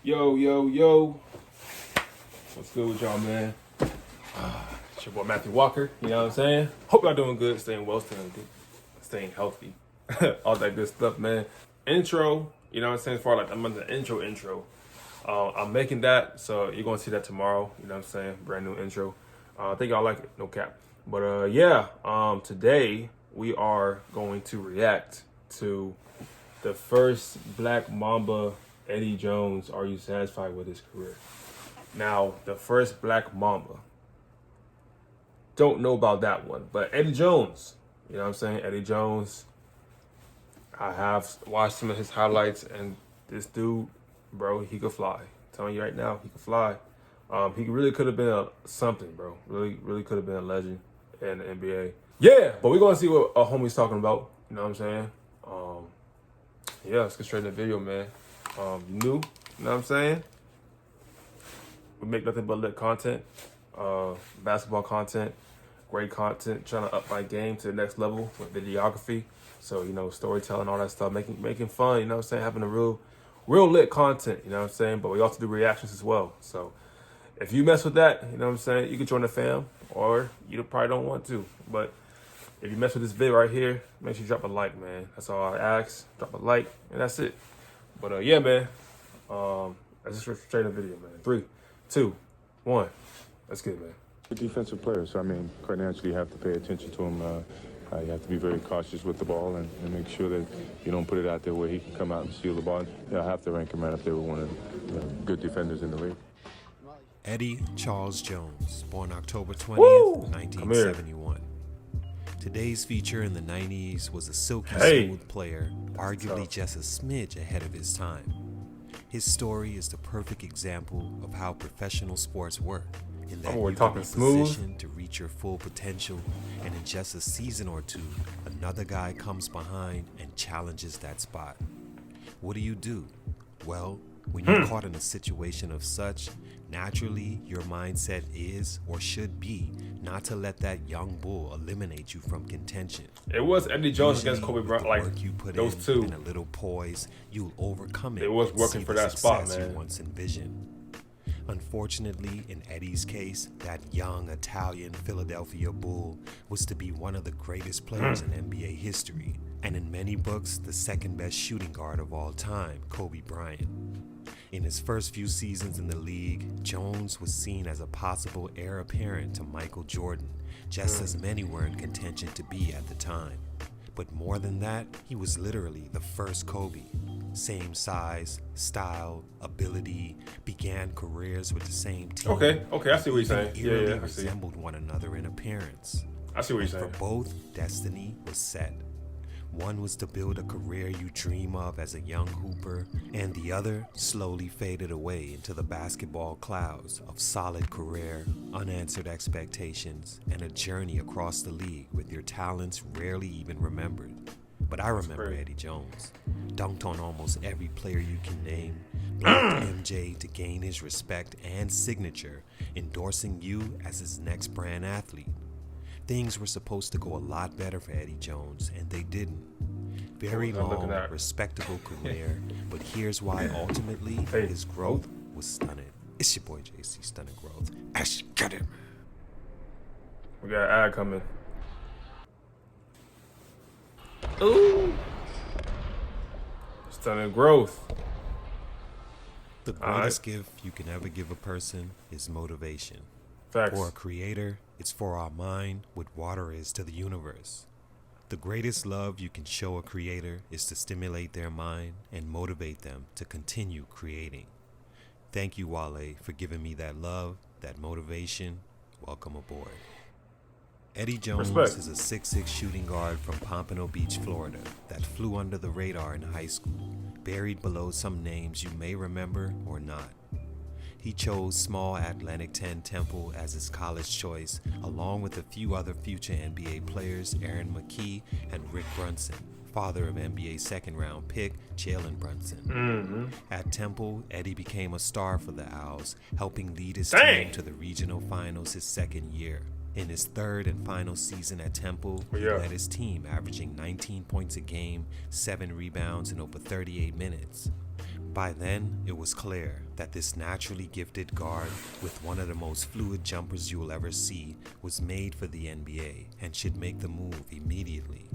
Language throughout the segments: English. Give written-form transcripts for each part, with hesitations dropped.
Yo, yo, yo. What's good with y'all, man? It's your boy Matthew Walker. You know what I'm saying? Hope y'all doing good, staying well, staying good, staying healthy. All that good stuff, man. Intro, you know what I'm saying? For like, I'm on the intro. I'm making that, so you're gonna see that tomorrow. You know what I'm saying? Brand new intro. I think y'all like it, no cap. But today we are going to react to the first Black Mamba, Eddie Jones. Are you satisfied with his career? Now, the first Black Mamba. Don't know about that one, but Eddie Jones. You know what I'm saying? Eddie Jones. I have watched some of his highlights, and this dude, bro, he could fly. I'm telling you right now, he could fly. He really could have been something, bro. Really could have been a legend in the NBA. Yeah, but we're gonna see what a homie's talking about. You know what I'm saying? Yeah, let's get straight in the video, man. You know what I'm saying? We make nothing but lit content, basketball content, great content, trying to up my game to the next level with videography. So, you know, storytelling, all that stuff, making fun, you know what I'm saying? Having a real lit content, you know what I'm saying? But we also do reactions as well. So if you mess with that, you know what I'm saying, you can join the fam, or you probably don't want to. But if you mess with this vid right here, make sure you drop a like, man. That's all I ask. Drop a like, and that's it. But yeah, man. Let's just straight in the video, man. 3, 2, 1. Let's get it, man. A defensive player, so I mean, quite naturally you have to pay attention to him. You have to be very cautious with the ball and make sure that you don't put it out there where he can come out and steal the ball. I have to rank him right up there with one of the good defenders in the league. Eddie Charles Jones, born October 20th, Woo! 1971. Today's feature in the 90s was a silky smooth player, arguably just a smidge ahead of his time. His story is the perfect example of how professional sports work, in that you can be positioned to reach your full potential, and in just a season or two, another guy comes behind and challenges that spot. What do? Well, when you're caught in a situation of such, naturally your mindset is, or should be, not to let that young bull eliminate you from contention. It was Eddie Jones against Kobe Bryant, like work you put those two. And a little poise, you'll overcome it. It was working for that spot, man. You once envisioned. Unfortunately, in Eddie's case, that young Italian Philadelphia Bull was to be one of the greatest players in NBA history, and in many books, the second best shooting guard of all time, Kobe Bryant. In his first few seasons in the league, Jones was seen as a possible heir apparent to Michael Jordan, just as many were in contention to be at the time. But more than that, he was literally the first Kobe. Same size, style, ability, began careers with the same team. Okay, I see what you're saying. Eerily I see. resembled one another in appearance. I see what you're saying. For both, destiny was set. One was to build a career you dream of as a young hooper, and the other slowly faded away into the basketball clouds of solid career, unanswered expectations, and a journey across the league with your talents rarely even remembered. But I remember Eddie Jones. Dunked on almost every player you can name, blocked MJ to gain his respect and signature, endorsing you as his next brand athlete. Things were supposed to go a lot better for Eddie Jones, and they didn't. Very long, respectable career, but here's why ultimately his growth was stunning. It's your boy JC, Stunning Growth. Ash, get it. We got an ad coming. Ooh. Stunning growth. The greatest gift you can ever give a person is motivation. Facts. For a creator, it's for our mind what water is to the universe. The greatest love you can show a creator is to stimulate their mind and motivate them to continue creating. Thank you, Wale, for giving me that love, that motivation. Welcome aboard. Eddie Jones is a 6'6" shooting guard from Pompano Beach, Florida, that flew under the radar in high school, buried below some names you may remember or not. He chose small Atlantic 10 Temple as his college choice, along with a few other future NBA players, Aaron McKee and Rick Brunson, father of NBA second-round pick Jalen Brunson. At Temple, Eddie became a star for the Owls, helping lead his team to the regional finals his second year. In his third and final season at Temple, he led his team, averaging 19 points a game, 7 rebounds in over 38 minutes. By then, it was clear that this naturally gifted guard with one of the most fluid jumpers you'll ever see was made for the NBA and should make the move immediately.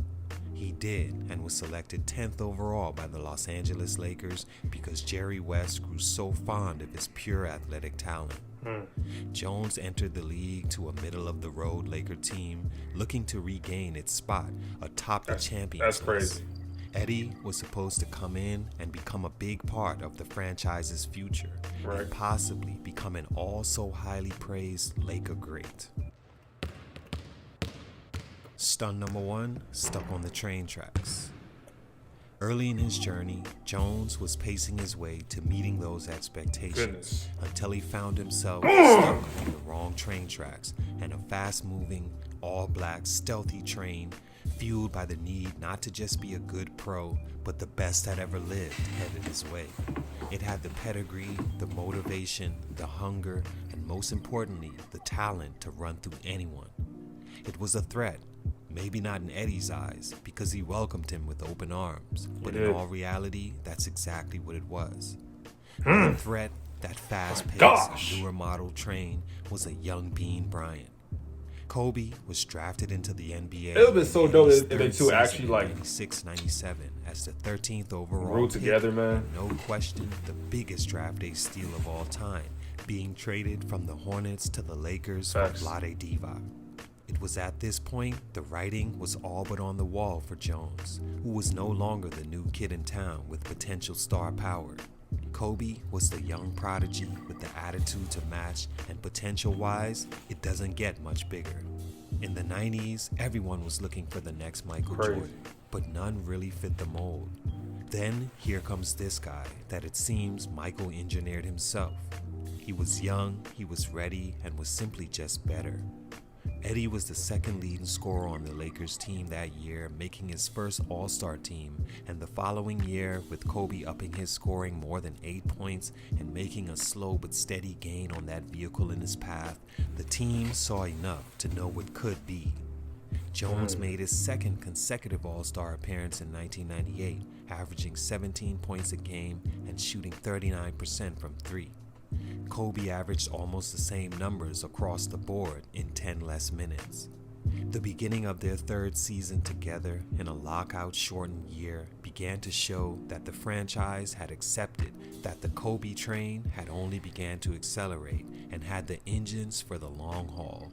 He did and was selected 10th overall by the Los Angeles Lakers because Jerry West grew so fond of his pure athletic talent. Jones entered the league to a middle-of-the-road Laker team looking to regain its spot atop the champions That's list. crazy. Eddie was supposed to come in and become a big part of the franchise's future and possibly become an also-highly praised Laker great. Stunt number 1, stuck on the train tracks. Early in his journey, Jones was pacing his way to meeting those expectations until he found himself stuck on the wrong train tracks and a fast-moving, all-black, stealthy train fueled by the need not to just be a good pro, but the best that ever lived headed his way. It had the pedigree, the motivation, the hunger, and most importantly, the talent to run through anyone. It was a threat. Maybe not in Eddie's eyes, because he welcomed him with open arms. But in all reality, that's exactly what it was. The threat, that fast-paced, newer model train, was a young Bean Bryant. Kobe was drafted into the NBA. It would have been so dope if they two actually like 96-97 as the 13th overall grew together, pick. man. No question, the biggest draft day steal of all time, being traded from the Hornets to the Lakers for Vlade Divac. It was at this point the writing was all but on the wall for Jones, who was no longer the new kid in town with potential star power. Kobe was the young prodigy with the attitude to match, and potential-wise, it doesn't get much bigger. In the 90s, everyone was looking for the next Michael Jordan, but none really fit the mold. Then here comes this guy that it seems Michael engineered himself. He was young, he was ready, and was simply just better. Eddie was the second leading scorer on the Lakers team that year, making his first All-Star team, and the following year, with Kobe upping his scoring more than 8 points and making a slow but steady gain on that vehicle in his path, the team saw enough to know what could be. Jones made his second consecutive All-Star appearance in 1998, averaging 17 points a game and shooting 39% from three. Kobe averaged almost the same numbers across the board in 10 less minutes. The beginning of their third season together in a lockout-shortened year began to show that the franchise had accepted that the Kobe train had only began to accelerate and had the engines for the long haul.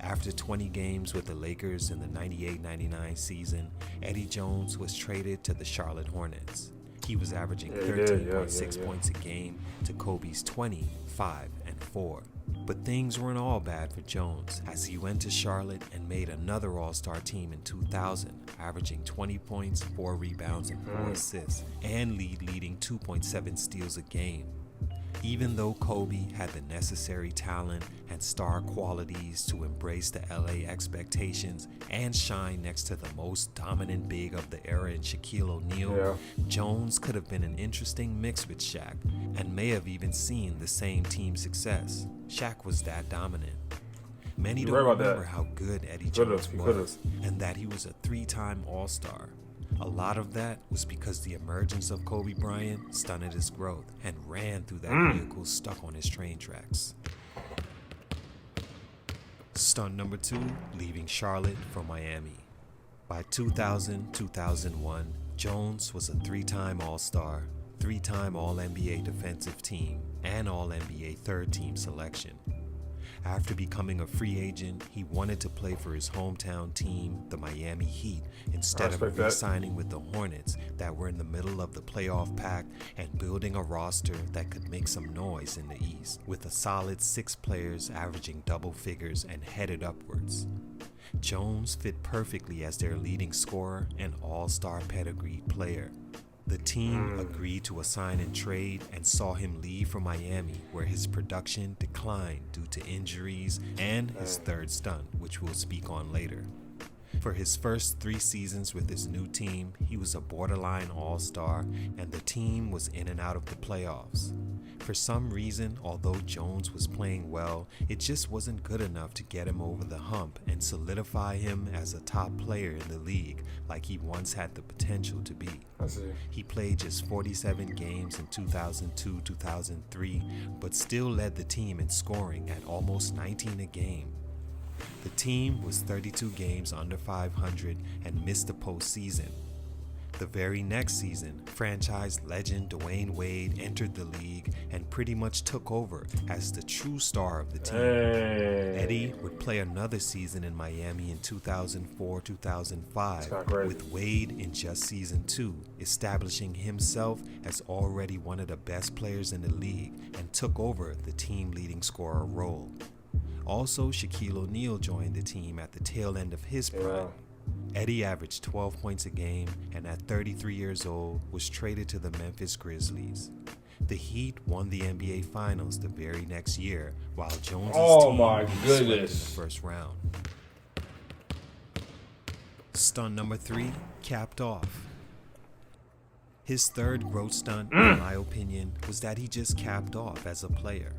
After 20 games with the Lakers in the 98-99 season, Eddie Jones was traded to the Charlotte Hornets. He was averaging 13.6 points a game to Kobe's 20, 5, and 4. But things weren't all bad for Jones, as he went to Charlotte and made another All-Star team in 2000, averaging 20 points, 4 rebounds, and 4 assists, and leading 2.7 steals a game. Even though Kobe had the necessary talent and star qualities to embrace the LA expectations and shine next to the most dominant big of the era in Shaquille O'Neal, Jones could have been an interesting mix with Shaq and may have even seen the same team success. Shaq was that dominant. Many don't remember how good Eddie Jones was and that he was a 3-time All-Star. A lot of that was because the emergence of Kobe Bryant stunted his growth and ran through that vehicle stuck on his train tracks. Stunt number 2, leaving Charlotte for Miami. By 2000-2001, Jones was a 3-time All-Star, 3-time All-NBA defensive team, and All-NBA third-team selection. After becoming a free agent, he wanted to play for his hometown team, the Miami Heat, instead of re-signing with the Hornets that were in the middle of the playoff pact and building a roster that could make some noise in the East, with a solid 6 players averaging double figures and headed upwards. Jones fit perfectly as their leading scorer and all-star pedigreed player. The team agreed to a sign and trade and saw him leave for Miami, where his production declined due to injuries and his third stunt, which we'll speak on later. For his first 3 seasons with his new team, he was a borderline all-star, and the team was in and out of the playoffs. For For some reason, although Jones was playing well, it just wasn't good enough to get him over the hump and solidify him as a top player in the league like he once had the potential to be. I see. He played just 47 games in 2002-2003, but still led the team in scoring at almost 19 a game. The team was 32 games under 500 and missed the postseason. The very next season, franchise legend Dwayne Wade entered the league and pretty much took over as the true star of the team. Hey. Eddie would play another season in Miami in 2004-2005 with Wade in just season 2, establishing himself as already one of the best players in the league and took over the team leading scorer role. Also, Shaquille O'Neal joined the team at the tail end of his prime. Eddie averaged 12 points a game and at 33 years old was traded to the Memphis Grizzlies. The Heat won the NBA Finals the very next year while Jones' team was swept in the first round. Stunt number 3, capped off. His third growth stunt, in my opinion, was that he just capped off as a player.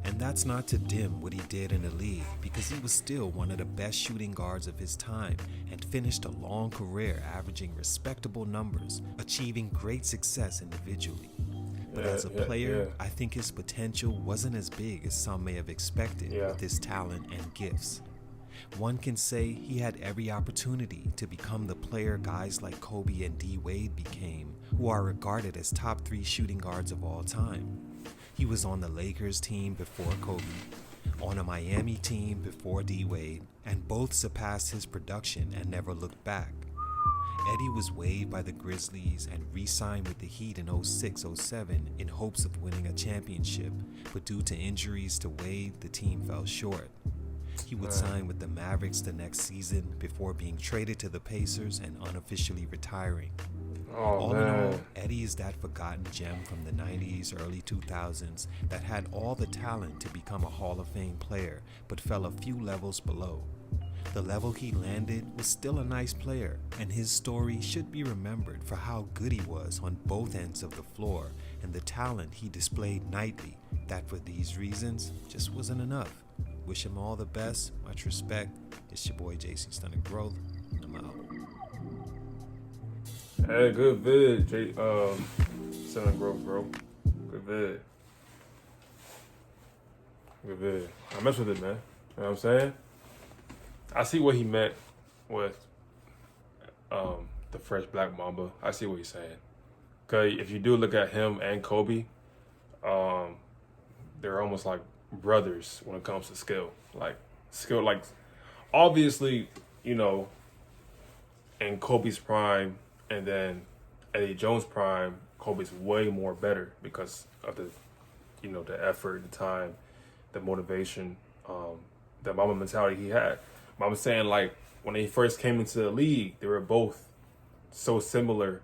And that's not to dim what he did in the league, because he was still one of the best shooting guards of his time and finished a long career averaging respectable numbers, achieving great success individually. But as a player, I think his potential wasn't as big as some may have expected with his talent and gifts. One can say he had every opportunity to become the player guys like Kobe and D. Wade became, who are regarded as top 3 shooting guards of all time. He was on the Lakers team before Kobe, on a Miami team before D-Wade, and both surpassed his production and never looked back. Eddie was waived by the Grizzlies and re-signed with the Heat in 06-07 in hopes of winning a championship, but due to injuries to Wade, the team fell short. He would sign with the Mavericks the next season before being traded to the Pacers and unofficially retiring. All in all, Eddie is that forgotten gem from the 90s, early 2000s that had all the talent to become a Hall of Fame player, but fell a few levels below. The level he landed was still a nice player, and his story should be remembered for how good he was on both ends of the floor and the talent he displayed nightly that for these reasons just wasn't enough. Wish him all the best, much respect. It's your boy JC Stunning Growth. I'm out. Hey, good vid, Stunning Growth, bro. Good vid. Good vid. I mess with it, man. You know what I'm saying? I see what he meant with the fresh black Mamba. I see what he's saying. Cause if you do look at him and Kobe, they're almost like brothers when it comes to skill. Like obviously, you know, in Kobe's prime and then Eddie Jones' prime, Kobe's way more better because of the, you know, the effort, the time, the motivation, the Mamba mentality he had. But I'm saying, like, when they first came into the league, they were both so similar,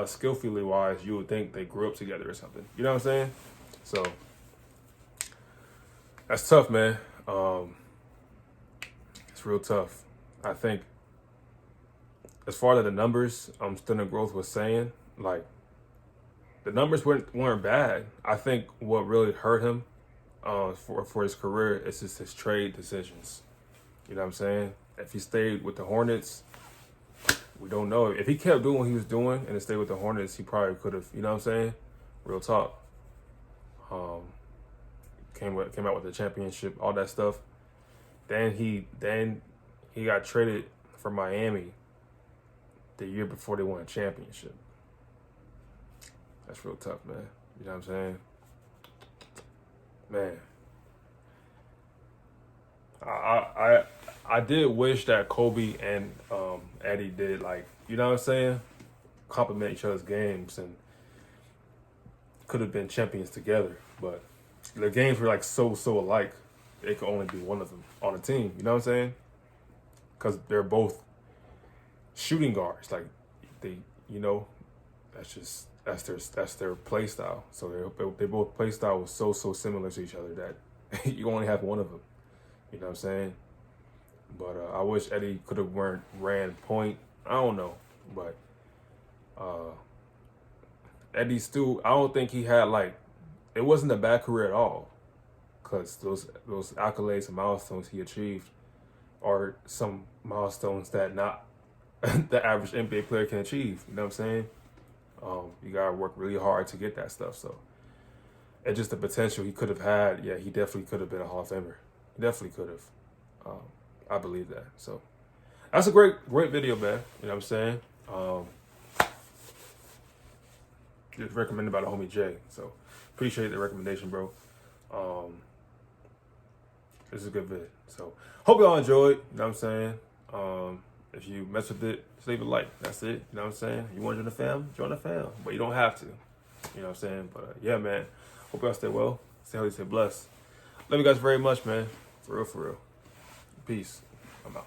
skillfully wise, you would think they grew up together or something. You know what I'm saying? So that's tough, man. It's real tough. I think as far as the numbers, Stunning Growth was saying, like, the numbers weren't bad. I think what really hurt him for his career is just his trade decisions. You know what I'm saying? If he stayed with the Hornets, we don't know. If he kept doing what he was doing and stayed with the Hornets, he probably could have, you know what I'm saying? Real talk. Came out with the championship, all that stuff. Then he got traded for Miami the year before they won a championship. That's real tough, man. You know what I'm saying? Man. I did wish that Kobe and Eddie did, like, you know what I'm saying, complement each other's games and could have been champions together. But the games were like so alike. It could only be one of them on a team. You know what I'm saying? Because they're both shooting guards. Like they, you know, that's their play style. So they both play style was so similar to each other that you only have one of them. You know what I'm saying? But I wish Eddie could have ran point. I don't know. But Eddie still, I don't think he had like it wasn't a bad career at all, because those accolades and milestones he achieved are some milestones that not the average NBA player can achieve. You know what I'm saying? You gotta work really hard to get that stuff. So, and just the potential he could have had, yeah, he definitely could have been a Hall of Famer. He definitely could have. I believe that. So, that's a great video, man. You know what I'm saying? Just recommended by the homie Jay. So, appreciate the recommendation, bro. This is a good vid. So, hope y'all enjoyed. You know what I'm saying? If you mess with it, just leave a like. That's it. You know what I'm saying? You want to join the fam? Join the fam. But you don't have to. You know what I'm saying? But yeah, man. Hope y'all stay well. Stay healthy, stay blessed. Love you guys very much, man. For real, for real. Peace. I'm out.